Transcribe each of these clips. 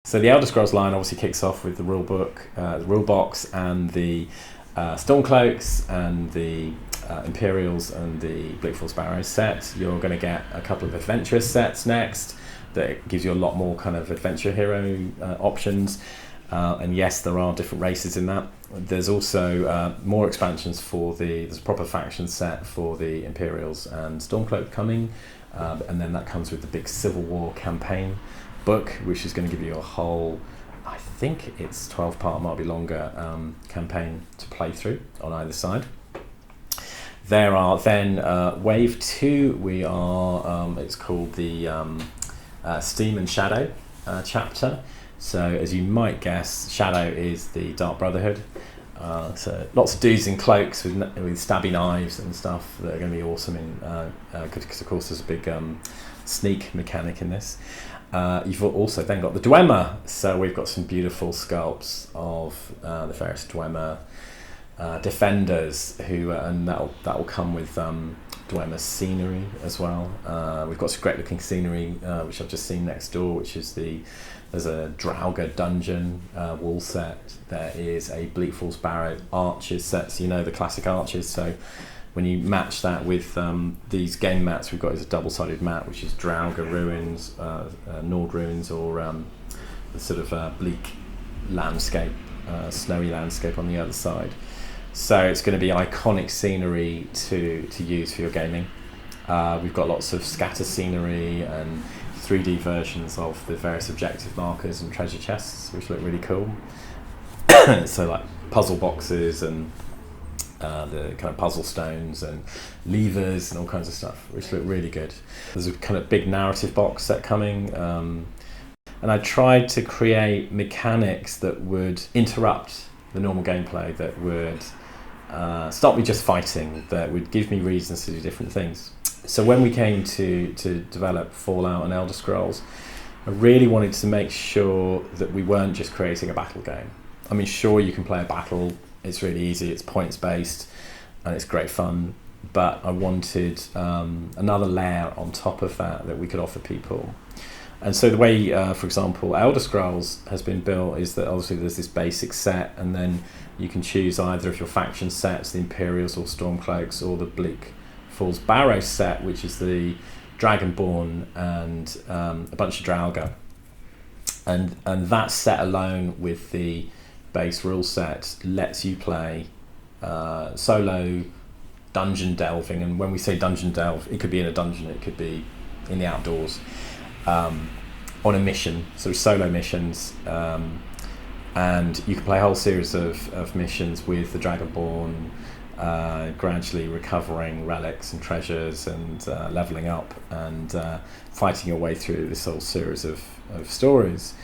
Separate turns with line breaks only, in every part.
So the Elder Scrolls line obviously kicks off with the rule book, the rule box, and the Stormcloaks and the Imperials and the Bleakfall Sparrows set. You're going to get a couple of adventurous sets next that gives you a lot more kind of adventure hero options. And yes, there are different races in that. There's also more expansions for there's a proper faction set for the Imperials and Stormcloak coming. And then that comes with the big Civil War campaign book, which is going to give you a whole, I think it's 12 part, might be longer, campaign to play through on either side. There are then Wave 2, we are, it's called the Steam and Shadow chapter. So as you might guess, Shadow is the Dark Brotherhood. So lots of dudes in cloaks with stabby knives and stuff that are going to be awesome because of course there's a big sneak mechanic in this. You've also then got the Dwemer, so we've got some beautiful sculpts of the various Dwemer defenders and that will come with Dwemer scenery as well. We've got some great looking scenery which I've just seen next door, which is there's a Draugr dungeon wall set. There is a Bleakfall Sparrow archers set, so you know the classic archers. So when you match that with these game mats, we've got is a double-sided mat, which is Draugr ruins, Nord ruins, or the sort of bleak landscape, snowy landscape on the other side. So it's going to be iconic scenery to use for your gaming. We've got lots of scatter scenery and 3D versions of the various objective markers and treasure chests, which look really cool. So like puzzle boxes and the kind of puzzle stones and levers and all kinds of stuff, which look really good. There's a kind of big narrative box set coming, and I tried to create mechanics that would interrupt the normal gameplay, that would stop me just fighting, that would give me reasons to do different things. So when we came to develop Fallout and Elder Scrolls, I really wanted to make sure that we weren't just creating a battle game. I mean, sure, you can play a battle, it's really easy, it's points based, and it's great fun, but I wanted another layer on top of that we could offer people. And so the way, for example, Elder Scrolls has been built is that obviously there's this basic set, and then you can choose either of your faction sets, the Imperials or Stormcloaks, or the Bleakfall Sparrow set, which is the Dragonborn and a bunch of Draugr. And that set alone with the base rule set lets you play solo dungeon delving. And when we say dungeon delve, it could be in a dungeon, it could be in the outdoors, on a mission, sort of solo missions, and you can play a whole series of missions with the Dragonborn, gradually recovering relics and treasures and leveling up and fighting your way through this whole series of stories.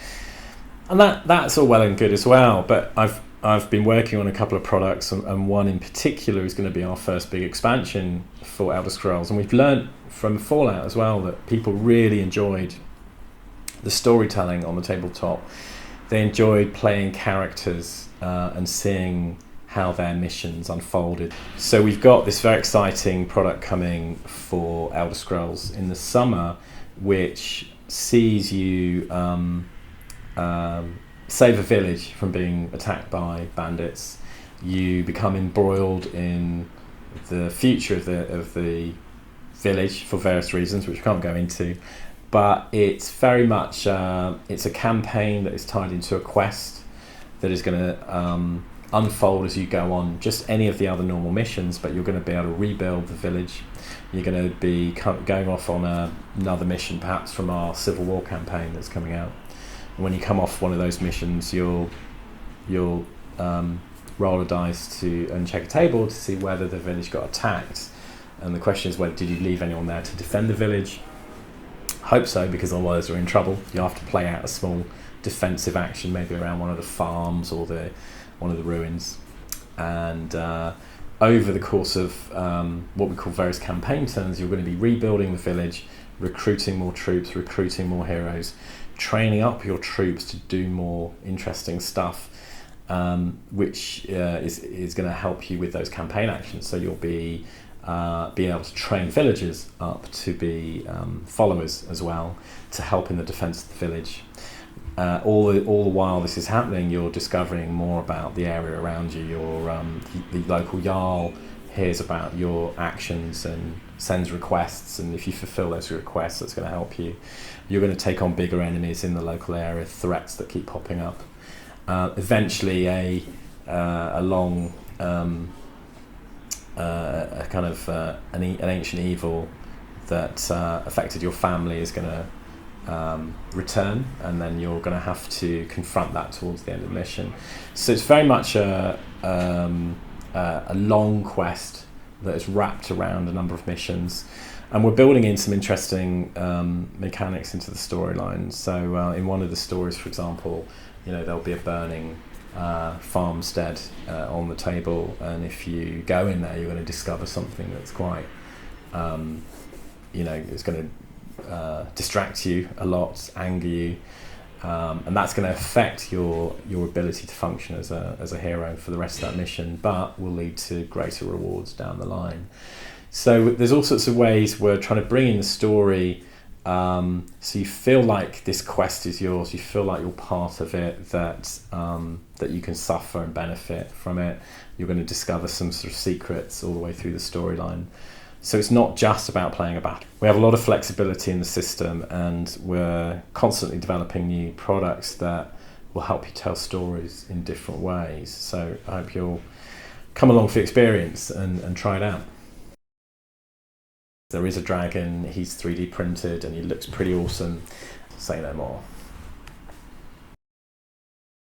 And that's all well and good as well, but I've been working on a couple of products, and one in particular is going to be our first big expansion for Elder Scrolls. And we've learned from Fallout as well that people really enjoyed the storytelling on the tabletop. They enjoyed playing characters and seeing how their missions unfolded. So we've got this very exciting product coming for Elder Scrolls in the summer, which sees you save a village from being attacked by bandits. You become embroiled in the future of the village for various reasons, which we can't go into. But it's very much it's a campaign that is tied into a quest that is going to unfold as you go on, just any of the other normal missions, but you're going to be able to rebuild the village. You're going to be going off on another mission, perhaps from our Civil War campaign that's coming out. And when you come off one of those missions, you'll roll a dice and check a table to see whether the village got attacked. And the question is, did you leave anyone there to defend the village? Hope so, because otherwise you're in trouble. You have to play out a small defensive action, maybe around one of the farms or one of the ruins. And over the course of what we call various campaign turns, you're going to be rebuilding the village, recruiting more troops, recruiting more heroes, training up your troops to do more interesting stuff, which is going to help you with those campaign actions. So you'll be able to train villagers up to be followers as well, to help in the defense of the village. all the while this is happening, you're discovering more about the area around you. The local Jarl hears about your actions and sends requests, and if you fulfill those requests, that's going to help you. You're going to take on bigger enemies in the local area, threats that keep popping up. Eventually, a long a kind of an ancient evil that affected your family is going to return, and then you're going to have to confront that towards the end of the mission. So it's very much a long quest that is wrapped around a number of missions, and we're building in some interesting mechanics into the storyline. So in one of the stories, for example, there'll be a burning farmstead on the table, and if you go in there, you're going to discover something that's quite it's going to distract you a lot, anger you, and that's going to affect your ability to function as a hero for the rest of that mission, but will lead to greater rewards down the line. So there's all sorts of ways we're trying to bring in the story, so you feel like this quest is yours, you feel like you're part of it, that you can suffer and benefit from it. You're going to discover some sort of secrets all the way through the storyline. So it's not just about playing a battle. We have a lot of flexibility in the system, and we're constantly developing new products that will help you tell stories in different ways. So I hope you'll come along for the experience and try it out. There is a dragon, he's 3D printed, and he looks pretty awesome. Say no more.